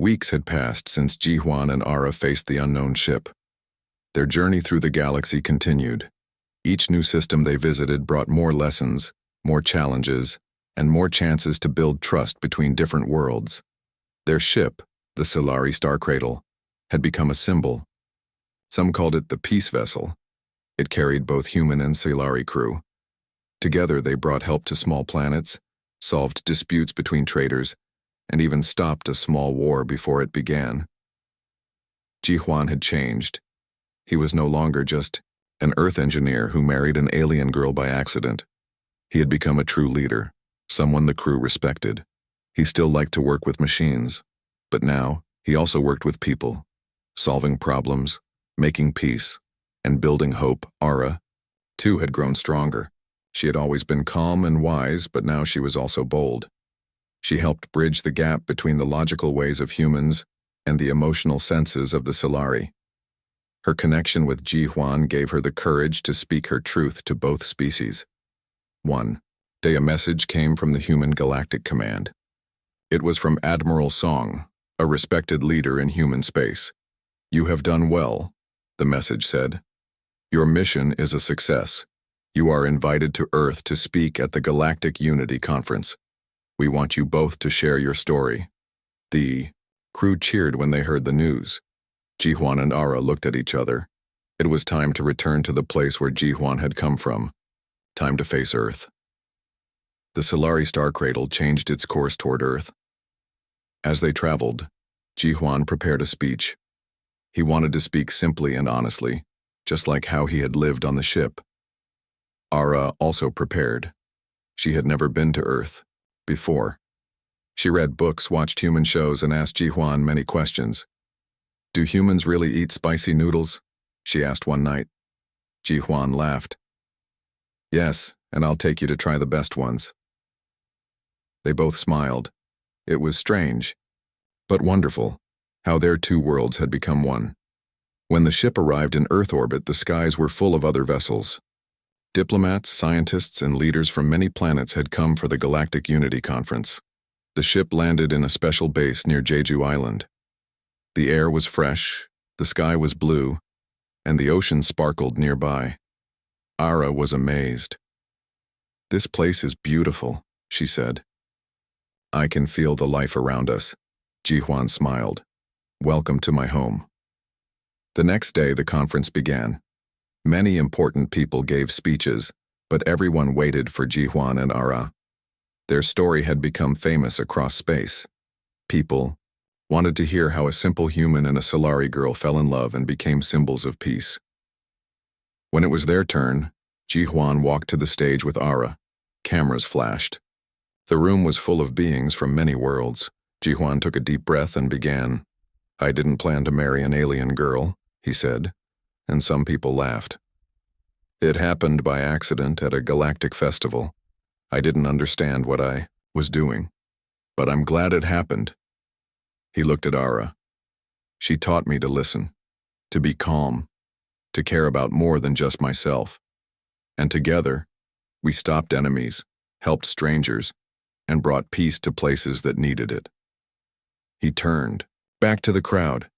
Weeks had passed since Ji-hwan and Ara faced the unknown ship. Their journey through the galaxy continued. Each new system they visited brought more lessons, more challenges, and more chances to build trust between different worlds. Their ship, the Solari Star Cradle, had become a symbol. Some called it the Peace Vessel. It carried both human and Solari crew. Together they brought help to small planets, solved disputes between traders, and even stopped a small war before it began. Ji-hwan had changed. He was no longer just an Earth engineer who married an alien girl by accident. He had become a true leader, someone the crew respected. He still liked to work with machines, but now he also worked with people, solving problems, making peace, and building hope. Ara, too, had grown stronger. She had always been calm and wise, but now she was also bold. She helped bridge the gap between the logical ways of humans and the emotional senses of the Solari. Her connection with Ji-hwan gave her the courage to speak her truth to both species. One day, a message came from the Human Galactic Command. It was from Admiral Song, a respected leader in human space. "You have done well," the message said. "Your mission is a success. You are invited to Earth to speak at the Galactic Unity Conference. We want you both to share your story." The crew cheered when they heard the news. Ji-hwan and Ara looked at each other. It was time to return to the place where Ji-hwan had come from. Time to face Earth. The Solari Star Cradle changed its course toward Earth. As they traveled, Ji-hwan prepared a speech. He wanted to speak simply and honestly, just like how he had lived on the ship. Ara also prepared. She had never been to Earth before. She read books, watched human shows, and asked Ji-hwan many questions. "Do humans really eat spicy noodles?" she asked one night. Ji-hwan laughed. "Yes, and I'll take you to try the best ones." They both smiled. It was strange, but wonderful, how their two worlds had become one. When the ship arrived in Earth orbit, the skies were full of other vessels. Diplomats, scientists, and leaders from many planets had come for the Galactic Unity Conference. The ship landed in a special base near Jeju Island. The air was fresh, the sky was blue, and the ocean sparkled nearby. Ara was amazed. "This place is beautiful," she said. "I can feel the life around us." Ji-hwan smiled. "Welcome to my home." The next day, the conference began. Many important people gave speeches, but everyone waited for Ji-hwan and Ara. Their story had become famous across space. People wanted to hear how a simple human and a Solari girl fell in love and became symbols of peace. When it was their turn, Ji-hwan walked to the stage with Ara. Cameras flashed. The room was full of beings from many worlds. Ji-hwan took a deep breath and began. "I didn't plan to marry an alien girl," he said, and some people laughed. "It happened by accident at a galactic festival. I didn't understand what I was doing, but I'm glad it happened." He looked at Ara. "She taught me to listen, to be calm, to care about more than just myself. And together, we stopped enemies, helped strangers, and brought peace to places that needed it." He turned back to the crowd.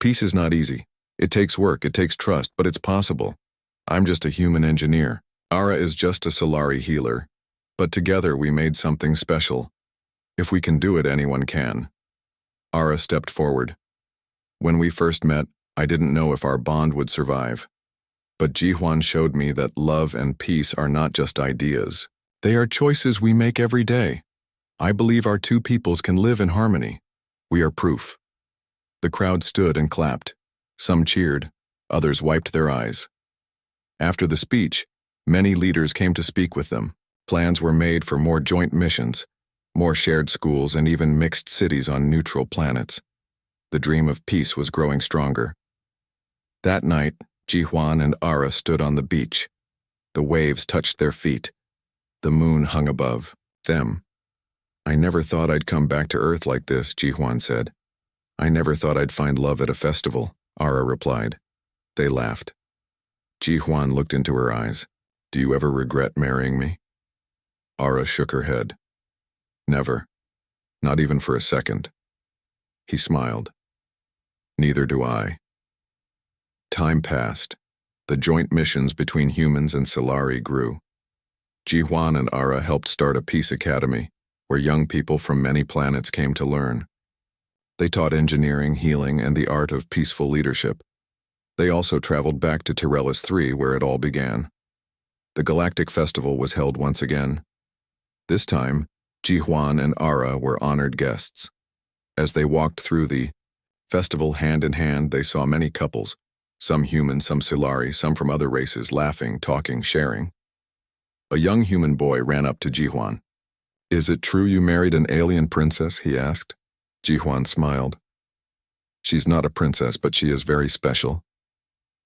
"Peace is not easy. It takes work, it takes trust, but it's possible. I'm just a human engineer. Ara is just a Solari healer. But together we made something special. If we can do it, anyone can." Ara stepped forward. "When we first met, I didn't know if our bond would survive. But Ji-hwan showed me that love and peace are not just ideas. They are choices we make every day. I believe our two peoples can live in harmony. We are proof." The crowd stood and clapped. Some cheered, others wiped their eyes. After the speech, many leaders came to speak with them. Plans were made for more joint missions, more shared schools, and even mixed cities on neutral planets. The dream of peace was growing stronger. That night, Ji-hwan and Ara stood on the beach. The waves touched their feet. The moon hung above them. "I never thought I'd come back to Earth like this," Ji-hwan said. "I never thought I'd find love at a festival," Ara replied. They laughed. Ji-hwan looked into her eyes. "Do you ever regret marrying me?" Ara shook her head. "Never. Not even for a second." He smiled. Neither do I. Time passed. The joint missions between humans and Solari grew. Jihuan and Ara helped start a peace academy, where young people from many planets came to learn. They taught engineering, healing, and the art of peaceful leadership. They also traveled back to Tyrellus III, where it all began. The Galactic Festival was held once again. This time, Jihuan and Ara were honored guests. As they walked through the festival hand in hand, they saw many couples, some human, some Solari, some from other races, laughing, talking, sharing. A young human boy ran up to Jihuan. "Is it true you married an alien princess?" he asked. Jihuan smiled. "She's not a princess, but she is very special."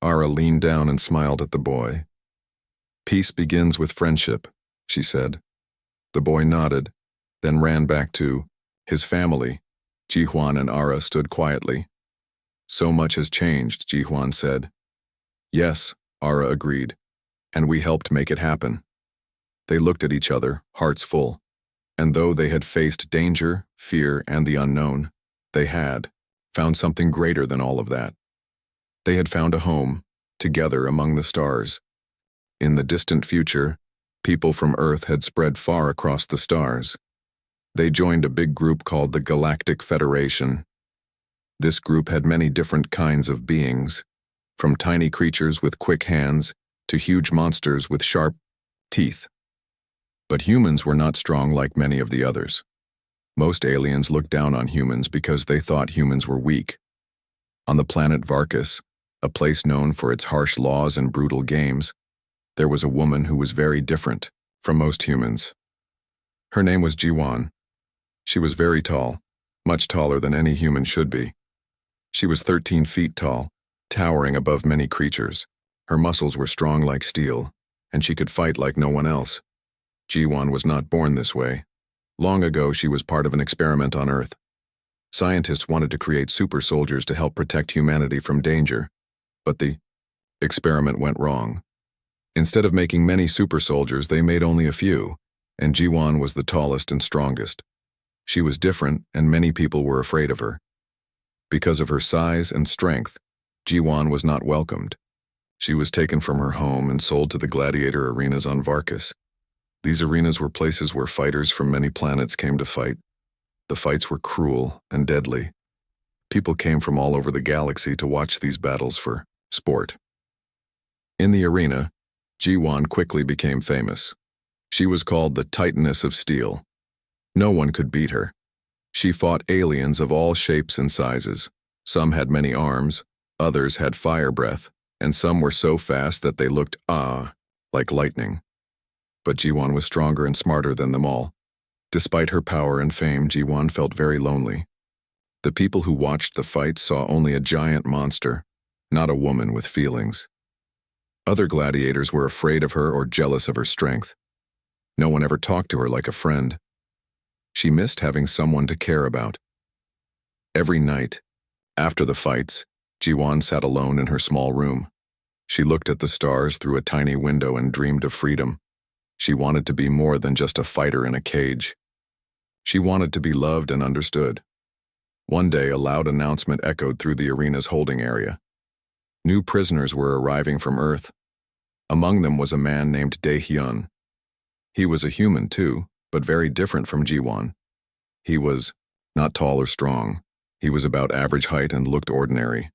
Ara leaned down and smiled at the boy. "Peace begins with friendship," she said. The boy nodded, then ran back to his family. Jihuan and Ara stood quietly. "So much has changed," Jihuan said. "Yes," Ara agreed, "and we helped make it happen." They looked at each other, hearts full. And though they had faced danger, fear, and the unknown, they had found something greater than all of that. They had found a home, together among the stars. In the distant future, people from Earth had spread far across the stars. They joined a big group called the Galactic Federation. This group had many different kinds of beings, from tiny creatures with quick hands to huge monsters with sharp teeth. But humans were not strong like many of the others. Most aliens looked down on humans because they thought humans were weak. On the planet Varkus, a place known for its harsh laws and brutal games, there was a woman who was very different from most humans. Her name was Jihuan. She was very tall, much taller than any human should be. She was 13 feet tall, towering above many creatures. Her muscles were strong like steel, and she could fight like no one else. Jihuan was not born this way. Long ago, she was part of an experiment on Earth. Scientists wanted to create super soldiers to help protect humanity from danger, but the experiment went wrong. Instead of making many super soldiers, they made only a few, and Jihuan was the tallest and strongest. She was different, and many people were afraid of her. Because of her size and strength, Jihuan was not welcomed. She was taken from her home and sold to the Gladiator arenas on Varkus. These arenas were places where fighters from many planets came to fight. The fights were cruel and deadly. People came from all over the galaxy to watch these battles for sport. In the arena, Jihuan quickly became famous. She was called the Titaness of Steel. No one could beat her. She fought aliens of all shapes and sizes. Some had many arms, others had fire breath, and some were so fast that they looked like lightning. But Jihuan was stronger and smarter than them all. Despite her power and fame, Jihuan felt very lonely. The people who watched the fight saw only a giant monster, not a woman with feelings. Other gladiators were afraid of her or jealous of her strength. No one ever talked to her like a friend. She missed having someone to care about. Every night, after the fights, Jihuan sat alone in her small room. She looked at the stars through a tiny window and dreamed of freedom. She wanted to be more than just a fighter in a cage. She wanted to be loved and understood. One day, a loud announcement echoed through the arena's holding area. New prisoners were arriving from Earth. Among them was a man named Dae-hyun. He was a human too, but very different from Jihuan. He was not tall or strong. He was about average height and looked ordinary.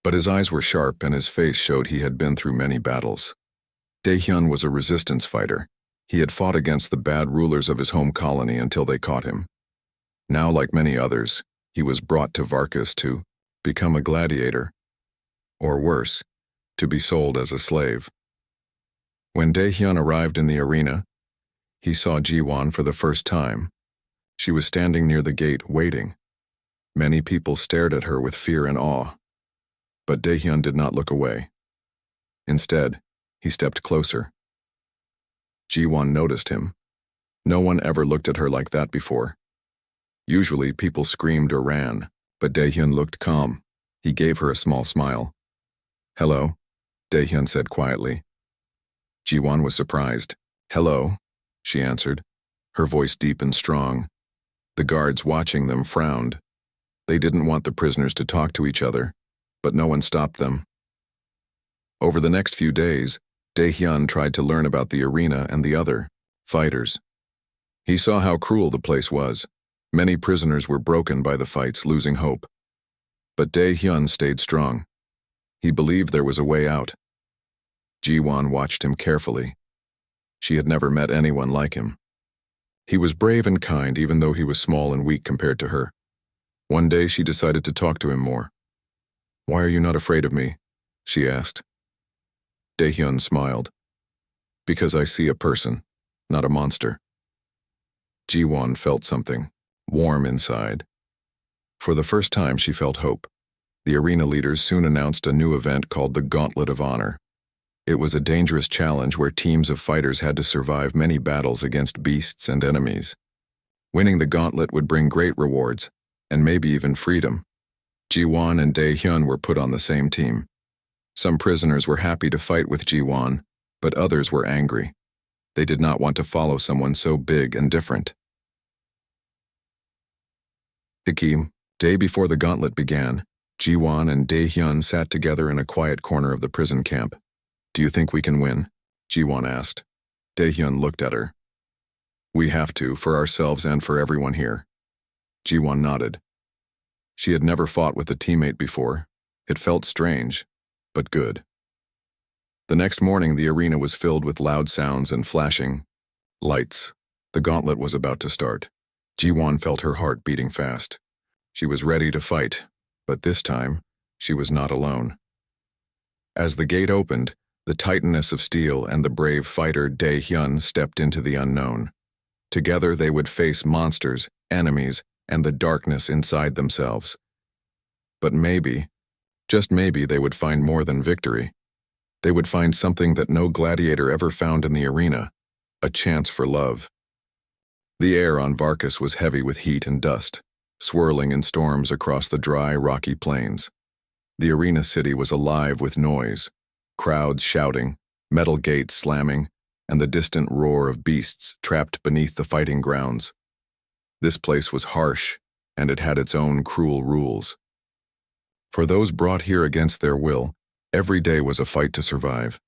But his eyes were sharp and his face showed he had been through many battles. Dae-hyun was a resistance fighter. He had fought against the bad rulers of his home colony until they caught him. Now, like many others, he was brought to Varkus to become a gladiator, or worse, to be sold as a slave. When Dae-hyun arrived in the arena, he saw Jihuan for the first time. She was standing near the gate, waiting. Many people stared at her with fear and awe. But Dae-hyun did not look away. Instead, he stepped closer. Jihuan noticed him. No one ever looked at her like that before. Usually, people screamed or ran, but Dae-hyun looked calm. He gave her a small smile. "Hello," Dae-hyun said quietly. Jihuan was surprised. "Hello," she answered, her voice deep and strong. The guards watching them frowned. They didn't want the prisoners to talk to each other, but no one stopped them. Over the next few days, Dae-hyun tried to learn about the arena and the other fighters. He saw how cruel the place was. Many prisoners were broken by the fights, losing hope. But Dae-hyun stayed strong. He believed there was a way out. Ji-won watched him carefully. She had never met anyone like him. He was brave and kind, even though he was small and weak compared to her. One day she decided to talk to him more. "Why are you not afraid of me?" she asked. Dae-hyun smiled. "Because I see a person, not a monster." Ji-won felt something, warm inside. For the first time she felt hope. The arena leaders soon announced a new event called the Gauntlet of Honor. It was a dangerous challenge where teams of fighters had to survive many battles against beasts and enemies. Winning the gauntlet would bring great rewards, and maybe even freedom. Ji-won and Dae-hyun were put on the same team. Some prisoners were happy to fight with Ji-won, but others were angry. They did not want to follow someone so big and different. Hikim, day before the gauntlet began, Ji-won and Dae-hyun sat together in a quiet corner of the prison camp. "Do you think we can win?" Ji-won asked. Dae-hyun looked at her. "We have to, for ourselves and for everyone here." Ji-won nodded. She had never fought with a teammate before. It felt strange, but good. The next morning, the arena was filled with loud sounds and flashing lights. The gauntlet was about to start. Ji-won felt her heart beating fast. She was ready to fight, but this time, she was not alone. As the gate opened, the titaness of steel and the brave fighter Dae-hyun stepped into the unknown. Together they would face monsters, enemies, and the darkness inside themselves. But maybe, just maybe, they would find more than victory. They would find something that no gladiator ever found in the arena, a chance for love. The air on Varkas was heavy with heat and dust, swirling in storms across the dry, rocky plains. The arena city was alive with noise, crowds shouting, metal gates slamming, and the distant roar of beasts trapped beneath the fighting grounds. This place was harsh, and it had its own cruel rules. For those brought here against their will, every day was a fight to survive.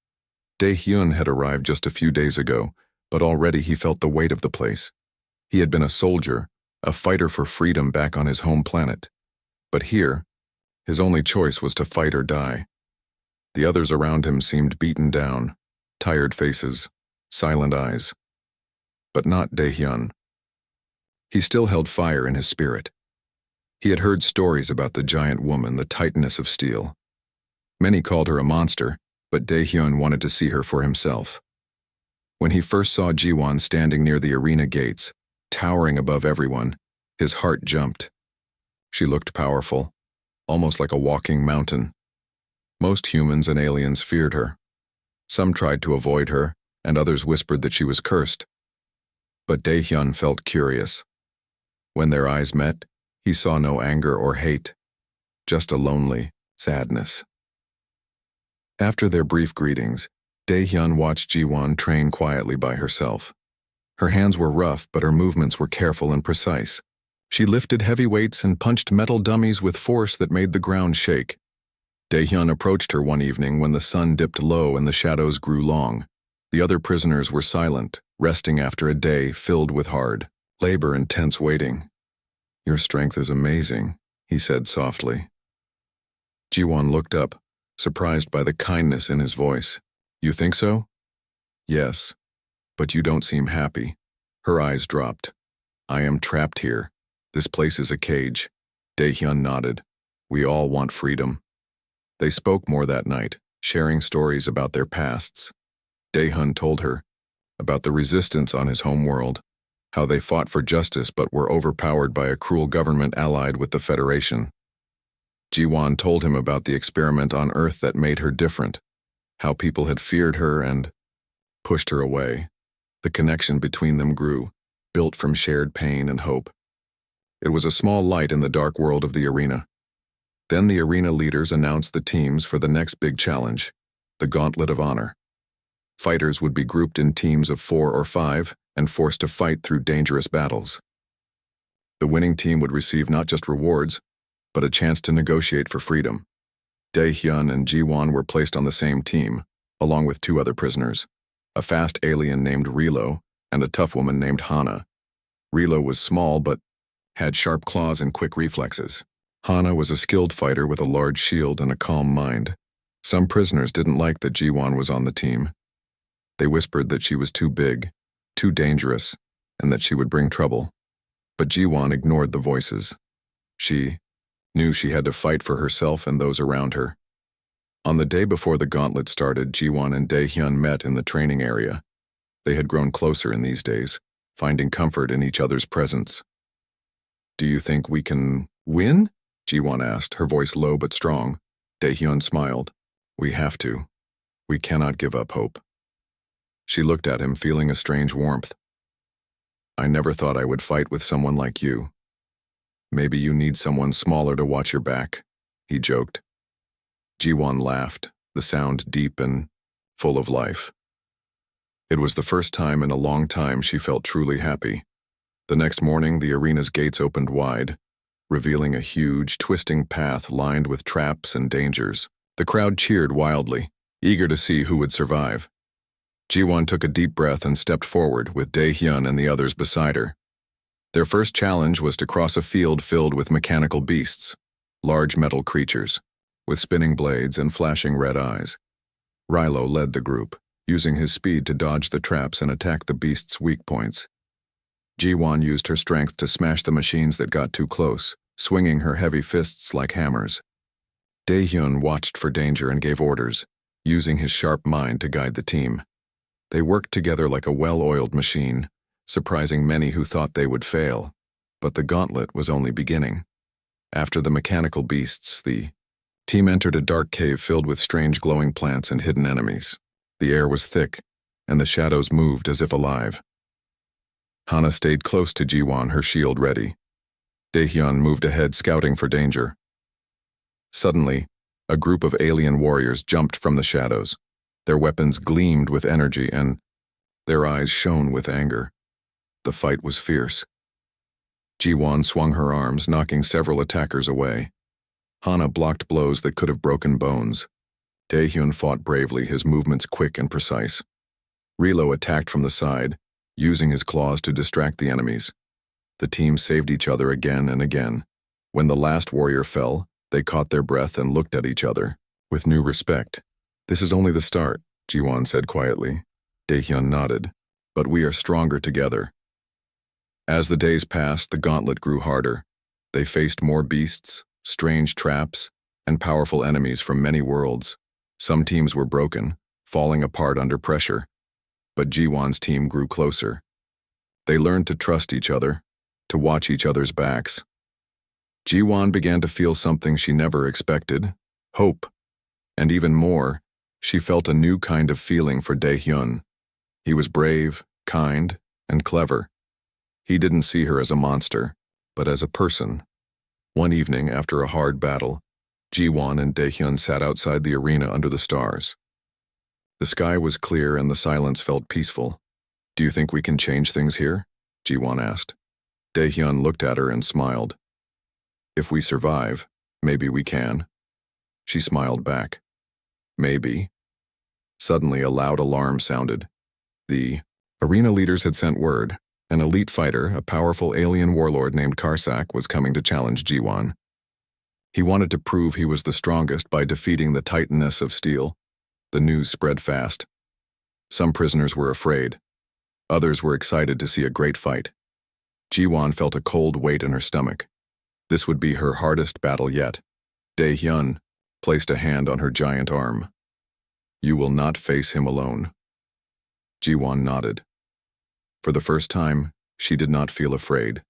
Dae-hyun had arrived just a few days ago, but already he felt the weight of the place. He had been a soldier, a fighter for freedom back on his home planet. But here, his only choice was to fight or die. The others around him seemed beaten down, tired faces, silent eyes. But not Dae-hyun. He still held fire in his spirit. He had heard stories about the giant woman, the titaness of steel. Many called her a monster, but Dae-hyun wanted to see her for himself. When he first saw Ji-won standing near the arena gates, towering above everyone, his heart jumped. She looked powerful, almost like a walking mountain. Most humans and aliens feared her. Some tried to avoid her, and others whispered that she was cursed. But Dae-hyun felt curious. When their eyes met, he saw no anger or hate, just a lonely sadness. After their brief greetings, Dae-hyun watched Ji-won train quietly by herself. Her hands were rough, but her movements were careful and precise. She lifted heavy weights and punched metal dummies with force that made the ground shake. Dae-hyun approached her one evening when the sun dipped low and the shadows grew long. The other prisoners were silent, resting after a day filled with hard labor and tense waiting. "Your strength is amazing," he said softly. Ji-won looked up, surprised by the kindness in his voice. "You think so?" "Yes, but you don't seem happy." Her eyes dropped. "I am trapped here. This place is a cage." Dae-hyun nodded. "We all want freedom." They spoke more that night, sharing stories about their pasts. Dae-hyun told her about the resistance on his home world, how they fought for justice but were overpowered by a cruel government allied with the Federation. Ji-won told him about the experiment on Earth that made her different, how people had feared her and pushed her away. The connection between them grew, built from shared pain and hope. It was a small light in the dark world of the arena. Then the arena leaders announced the teams for the next big challenge, the Gauntlet of Honor. Fighters would be grouped in teams of 4 or 5 and forced to fight through dangerous battles. The winning team would receive not just rewards, but a chance to negotiate for freedom. Dae-hyun and Ji-won were placed on the same team, along with two other prisoners, a fast alien named Rilo and a tough woman named Hana. Rilo was small but had sharp claws and quick reflexes. Hana was a skilled fighter with a large shield and a calm mind. Some prisoners didn't like that Ji-won was on the team. They whispered that she was too big, too dangerous, and that she would bring trouble. But Ji-won ignored the voices. She knew she had to fight for herself and those around her. On the day before the gauntlet started, Ji-won and Dae-hyun met in the training area. They had grown closer in these days, finding comfort in each other's presence. "Do you think we can win?" Ji-won asked, her voice low but strong. Dae-hyun smiled. "We have to. We cannot give up hope." She looked at him, feeling a strange warmth. "I never thought I would fight with someone like you. Maybe you need someone smaller to watch your back," he joked. Ji-won laughed, the sound deep and full of life. It was the first time in a long time she felt truly happy. The next morning, the arena's gates opened wide, revealing a huge, twisting path lined with traps and dangers. The crowd cheered wildly, eager to see who would survive. Ji-won took a deep breath and stepped forward, with Dae-hyun and the others beside her. Their first challenge was to cross a field filled with mechanical beasts, large metal creatures, with spinning blades and flashing red eyes. Rilo led the group, using his speed to dodge the traps and attack the beasts' weak points. Ji-won used her strength to smash the machines that got too close, swinging her heavy fists like hammers. Dae-hyun watched for danger and gave orders, using his sharp mind to guide the team. They worked together like a well-oiled machine, surprising many who thought they would fail. But the gauntlet was only beginning. After the mechanical beasts, the team entered a dark cave filled with strange glowing plants and hidden enemies. The air was thick, and the shadows moved as if alive. Hana stayed close to Ji-won, her shield ready. Dae-hyun moved ahead, scouting for danger. Suddenly, a group of alien warriors jumped from the shadows. Their weapons gleamed with energy and their eyes shone with anger. The fight was fierce. Ji-won swung her arms, knocking several attackers away. Hana blocked blows that could have broken bones. Dae-hyun fought bravely, his movements quick and precise. Rilo attacked from the side, using his claws to distract the enemies. The team saved each other again and again. When the last warrior fell, they caught their breath and looked at each other with new respect. "This is only the start," Ji-won said quietly. Dae-hyun nodded. "But we are stronger together." As the days passed, the gauntlet grew harder. They faced more beasts, strange traps, and powerful enemies from many worlds. Some teams were broken, falling apart under pressure. But Ji-won's team grew closer. They learned to trust each other, to watch each other's backs. Ji-won began to feel something she never expected: hope. And even more, she felt a new kind of feeling for Dae-hyun. He was brave, kind, and clever. He didn't see her as a monster, but as a person. One evening, after a hard battle, Ji-won and Dae-hyun sat outside the arena under the stars. The sky was clear and the silence felt peaceful. "Do you think we can change things here?" Ji-won asked. Dae-hyun looked at her and smiled. "If we survive, maybe we can." She smiled back. "Maybe." Suddenly, a loud alarm sounded. The arena leaders had sent word. An elite fighter, a powerful alien warlord named Karsak, was coming to challenge Ji-won. He wanted to prove he was the strongest by defeating the Titaness of Steel. The news spread fast. Some prisoners were afraid. Others were excited to see a great fight. Ji-won felt a cold weight in her stomach. This would be her hardest battle yet. Dae-hyun placed a hand on her giant arm. "You will not face him alone." Ji-won nodded. For the first time, she did not feel afraid.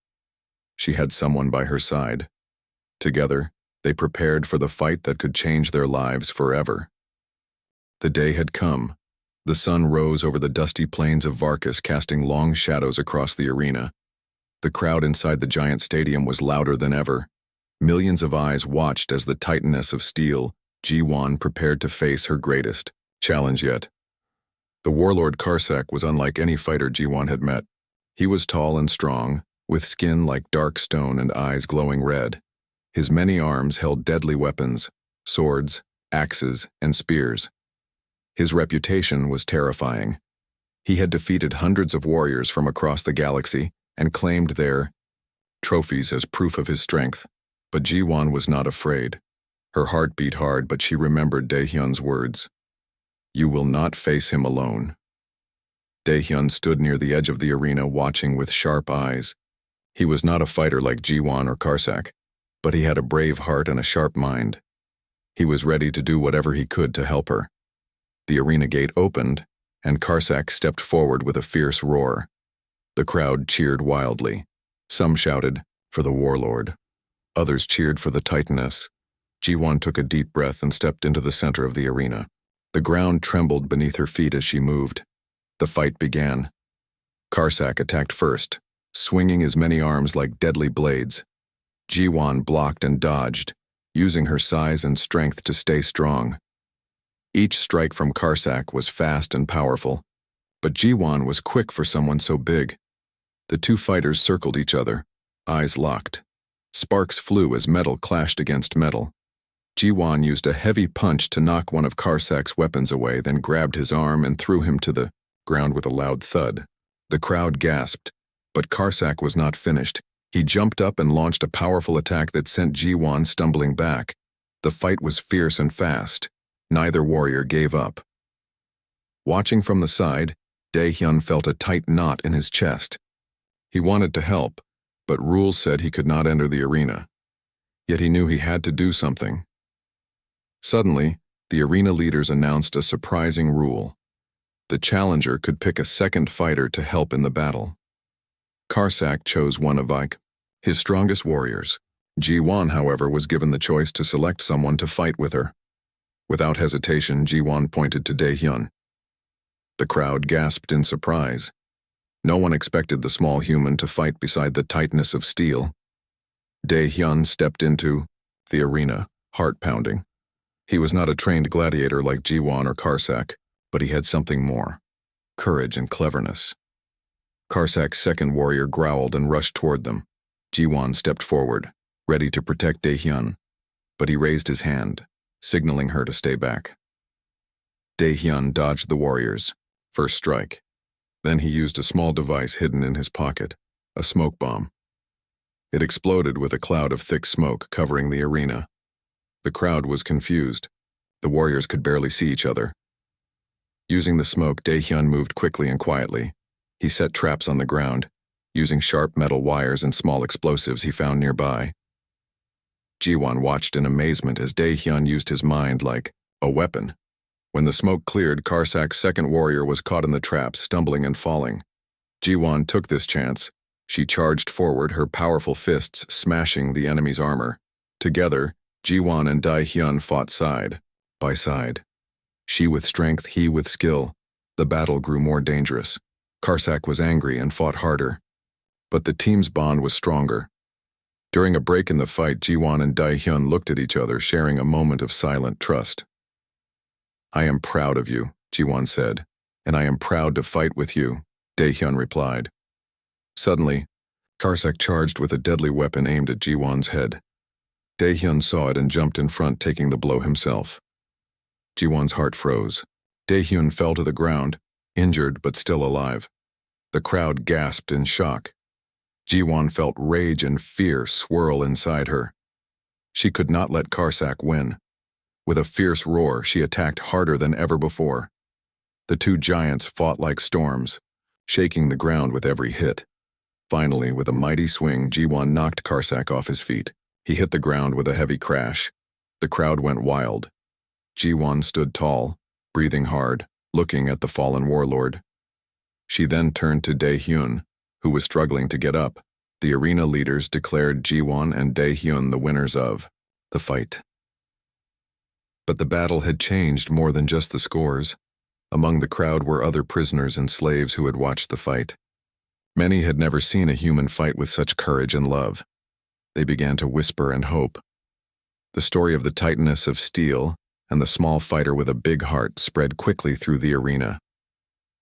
She had someone by her side. Together, they prepared for the fight that could change their lives forever. The day had come. The sun rose over the dusty plains of Varkas, casting long shadows across the arena. The crowd inside the giant stadium was louder than ever. Millions of eyes watched as the Titaness of Steel, Ji-won, prepared to face her greatest challenge yet. The warlord Karsak was unlike any fighter Ji-won had met. He was tall and strong, with skin like dark stone and eyes glowing red. His many arms held deadly weapons, swords, axes, and spears. His reputation was terrifying. He had defeated hundreds of warriors from across the galaxy and claimed their trophies as proof of his strength. But Ji-won was not afraid. Her heart beat hard, but she remembered Dae-hyun's words. "You will not face him alone." Dae-hyun stood near the edge of the arena watching with sharp eyes. He was not a fighter like Ji-won or Karsak, but he had a brave heart and a sharp mind. He was ready to do whatever he could to help her. The arena gate opened, and Karsak stepped forward with a fierce roar. The crowd cheered wildly. Some shouted, "For the warlord." Others cheered for the Titaness. Ji-won took a deep breath and stepped into the center of the arena. The ground trembled beneath her feet as she moved. The fight began. Karsak attacked first, swinging his many arms like deadly blades. Ji-won blocked and dodged, using her size and strength to stay strong. Each strike from Karsak was fast and powerful, but Ji-won was quick for someone so big. The two fighters circled each other, eyes locked. Sparks flew as metal clashed against metal. Ji-won used a heavy punch to knock one of Karsak's weapons away, then grabbed his arm and threw him to the ground with a loud thud. The crowd gasped, but Karsak was not finished. He jumped up and launched a powerful attack that sent Ji-won stumbling back. The fight was fierce and fast. Neither warrior gave up. Watching from the side, Dae-hyun felt a tight knot in his chest. He wanted to help, but rules said he could not enter the arena. Yet he knew he had to do something. Suddenly, the arena leaders announced a surprising rule. The challenger could pick a second fighter to help in the battle. Karsak chose one of his strongest warriors. Ji-won, however, was given the choice to select someone to fight with her. Without hesitation, Ji-won pointed to Dae-hyun. The crowd gasped in surprise. No one expected the small human to fight beside the tightness of steel. Dae-hyun stepped into the arena, heart pounding. He was not a trained gladiator like Ji-won or Karsak, but he had something more: courage and cleverness. Karsak's second warrior growled and rushed toward them. Ji-won stepped forward, ready to protect Dae-hyun, but he raised his hand, signaling her to stay back. Dae-hyun dodged the warriors' first strike. Then he used a small device hidden in his pocket, a smoke bomb. It exploded with a cloud of thick smoke covering the arena. The crowd was confused. The warriors could barely see each other. Using the smoke, Dae-hyun moved quickly and quietly. He set traps on the ground, using sharp metal wires and small explosives he found nearby. Ji-won watched in amazement as Dae-hyun used his mind like a weapon. When the smoke cleared, Karsak's second warrior was caught in the traps, stumbling and falling. Ji-won took this chance. She charged forward, her powerful fists smashing the enemy's armor. Together, Ji-won and Dae-hyun fought side by side. She with strength, he with skill. The battle grew more dangerous. Karsak was angry and fought harder. But the team's bond was stronger. During a break in the fight, Ji-won and Dae-hyun looked at each other, sharing a moment of silent trust. "I am proud of you," Ji-won said, "and I am proud to fight with you," Dae-hyun replied. Suddenly, Karsak charged with a deadly weapon aimed at Ji-won's head. Dae-hyun saw it and jumped in front, taking the blow himself. Ji-won's heart froze. Dae-hyun fell to the ground, injured but still alive. The crowd gasped in shock. Ji-won felt rage and fear swirl inside her. She could not let Karsak win. With a fierce roar, she attacked harder than ever before. The two giants fought like storms, shaking the ground with every hit. Finally, with a mighty swing, Ji-won knocked Karsak off his feet. He hit the ground with a heavy crash. The crowd went wild. Ji-won stood tall, breathing hard, looking at the fallen warlord. She then turned to Dae-hyun, who was struggling to get up. The arena leaders declared Ji-won and Dae-hyun the winners of the fight. But the battle had changed more than just the scores. Among the crowd were other prisoners and slaves who had watched the fight. Many had never seen a human fight with such courage and love. They began to whisper and hope. The story of the Titaness of steel and the small fighter with a big heart spread quickly through the arena.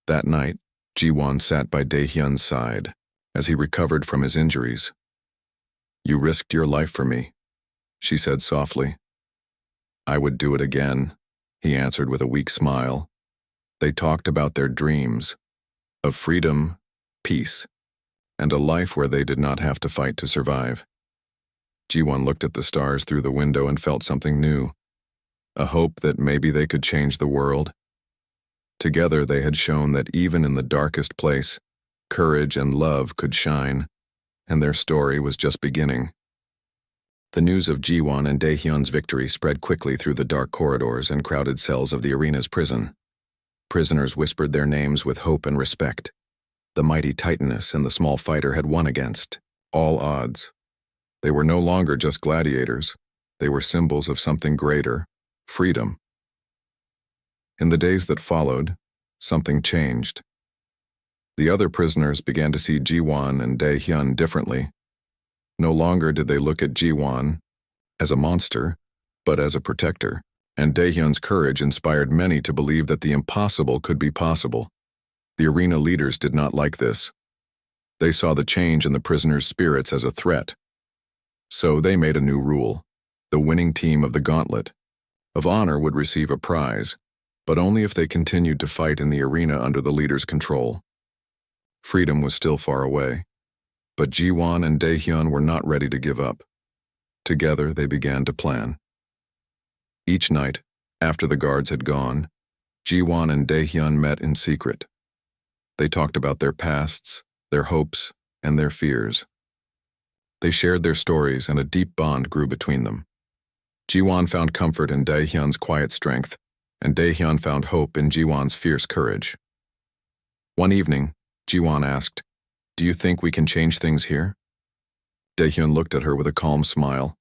That night, Ji-won sat by Dae-hyun's side as he recovered from his injuries. "You risked your life for me. she said softly. I would do it again, he answered with a weak smile. They talked about their dreams, of freedom, peace, and a life where they did not have to fight to survive. Ji-won looked at the stars through the window and felt something new, a hope that maybe they could change the world. Together they had shown that even in the darkest place, courage and love could shine, and their story was just beginning. The news of Ji-won and Dae-hyun's victory spread quickly through the dark corridors and crowded cells of the arena's prison. Prisoners whispered their names with hope and respect. The mighty Titaness and the small fighter had won against all odds. They were no longer just gladiators. They were symbols of something greater, freedom. In the days that followed, something changed. The other prisoners began to see Ji-won and Dae-hyun differently. No longer did they look at Ji-won as a monster, but as a protector, and Dae-hyun's courage inspired many to believe that the impossible could be possible. The arena leaders did not like this. They saw the change in the prisoners' spirits as a threat. So they made a new rule. The winning team of the gauntlet of honor would receive a prize, but only if they continued to fight in the arena under the leader's control. Freedom was still far away, but Ji-won and Dae-hyun were not ready to give up. Together they began to plan. Each night, after the guards had gone, Ji-won and Dae-hyun met in secret. They talked about their pasts, their hopes, and their fears. They shared their stories, and a deep bond grew between them. Ji-won found comfort in Dae-hyun's quiet strength, and Dae-hyun found hope in Ji-won's fierce courage. One evening, Ji-won asked, "Do you think we can change things here?" Dae-hyun looked at her with a calm smile.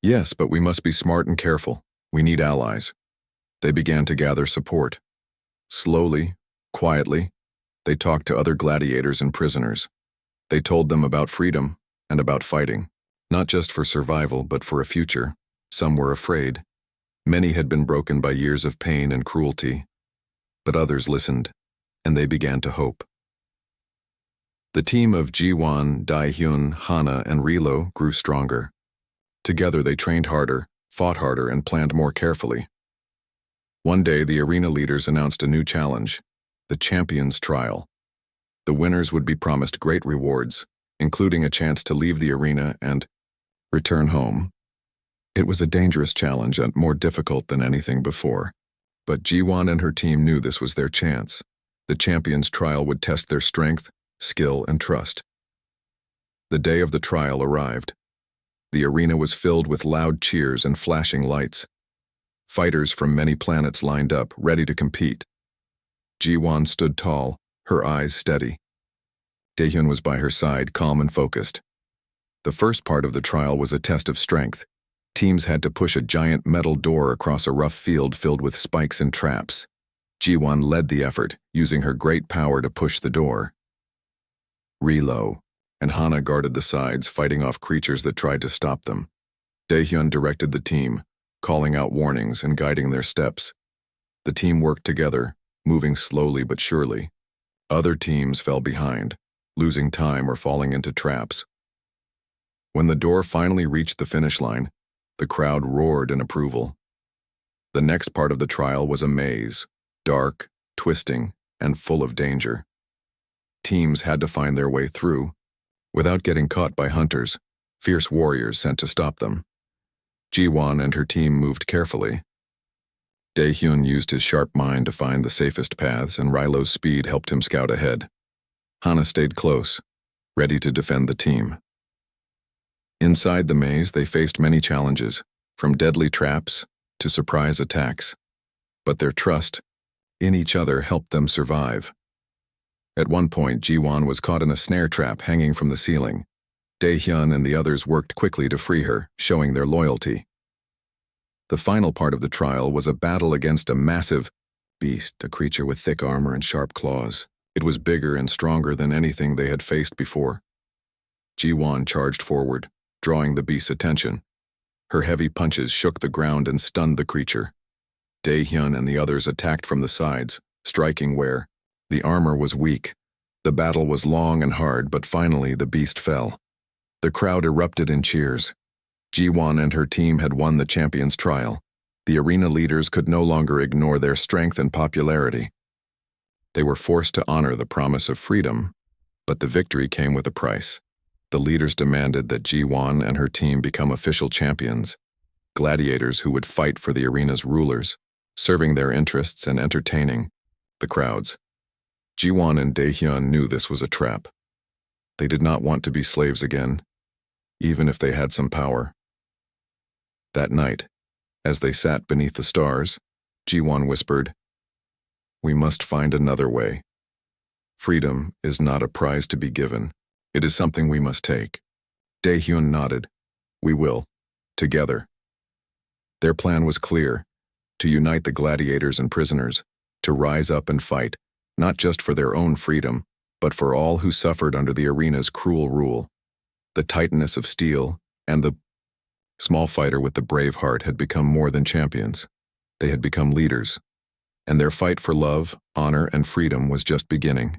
"Yes, but we must be smart and careful. We need allies." They began to gather support. Slowly, quietly, they talked to other gladiators and prisoners. They told them about freedom and about fighting, not just for survival but for a future. Some were afraid. Many had been broken by years of pain and cruelty. But others listened, and they began to hope. The team of Ji-won, Dae-hyun, Hana, and Rilo grew stronger. Together they trained harder, fought harder, and planned more carefully. One day the arena leaders announced a new challenge, the Champions Trial. The winners would be promised great rewards, including a chance to leave the arena and return home. It was a dangerous challenge and more difficult than anything before. But Ji-won and her team knew this was their chance. The Champions Trial would test their strength, skill, and trust. The day of the trial arrived. The arena was filled with loud cheers and flashing lights. Fighters from many planets lined up, ready to compete. Ji-won stood tall, her eyes steady. Dae-hyun was by her side, calm and focused. The first part of the trial was a test of strength. Teams had to push a giant metal door across a rough field filled with spikes and traps. Ji-won led the effort, using her great power to push the door. Rilo and Hana guarded the sides, fighting off creatures that tried to stop them. Dae-hyun directed the team, calling out warnings and guiding their steps. The team worked together, moving slowly but surely. Other teams fell behind, losing time or falling into traps. When the door finally reached the finish line, the crowd roared in approval. The next part of the trial was a maze, dark, twisting, and full of danger. Teams had to find their way through, without getting caught by hunters, fierce warriors sent to stop them. Ji-won and her team moved carefully. Dae-hyun used his sharp mind to find the safest paths, and Rilo's speed helped him scout ahead. Hana stayed close, ready to defend the team. Inside the maze, they faced many challenges, from deadly traps to surprise attacks. But their trust in each other helped them survive. At one point, Ji-won was caught in a snare trap hanging from the ceiling. Dae-hyun and the others worked quickly to free her, showing their loyalty. The final part of the trial was a battle against a massive beast, a creature with thick armor and sharp claws. It was bigger and stronger than anything they had faced before. Ji-won charged forward, drawing the beast's attention. Her heavy punches shook the ground and stunned the creature. Dae-hyun and the others attacked from the sides, striking where the armor was weak. The battle was long and hard, but finally the beast fell. The crowd erupted in cheers. Jiwon and her team had won the champions trial. The arena leaders could no longer ignore their strength and popularity. They were forced to honor the promise of freedom, but the victory came with a price. The leaders demanded that Jiwon and her team become official champions, gladiators who would fight for the arena's rulers, serving their interests and entertaining the crowds. Jiwon and Daehyun knew this was a trap. They did not want to be slaves again, even if they had some power. That night, as they sat beneath the stars, Jiwon whispered, "We must find another way. Freedom is not a prize to be given. It is something we must take." Daehyun nodded. "We will, together." Their plan was clear: to unite the gladiators and prisoners, to rise up and fight, not just for their own freedom, but for all who suffered under the arena's cruel rule. The tightness of steel and the small fighter with the brave heart had become more than champions. They had become leaders, and their fight for love, honor, and freedom was just beginning.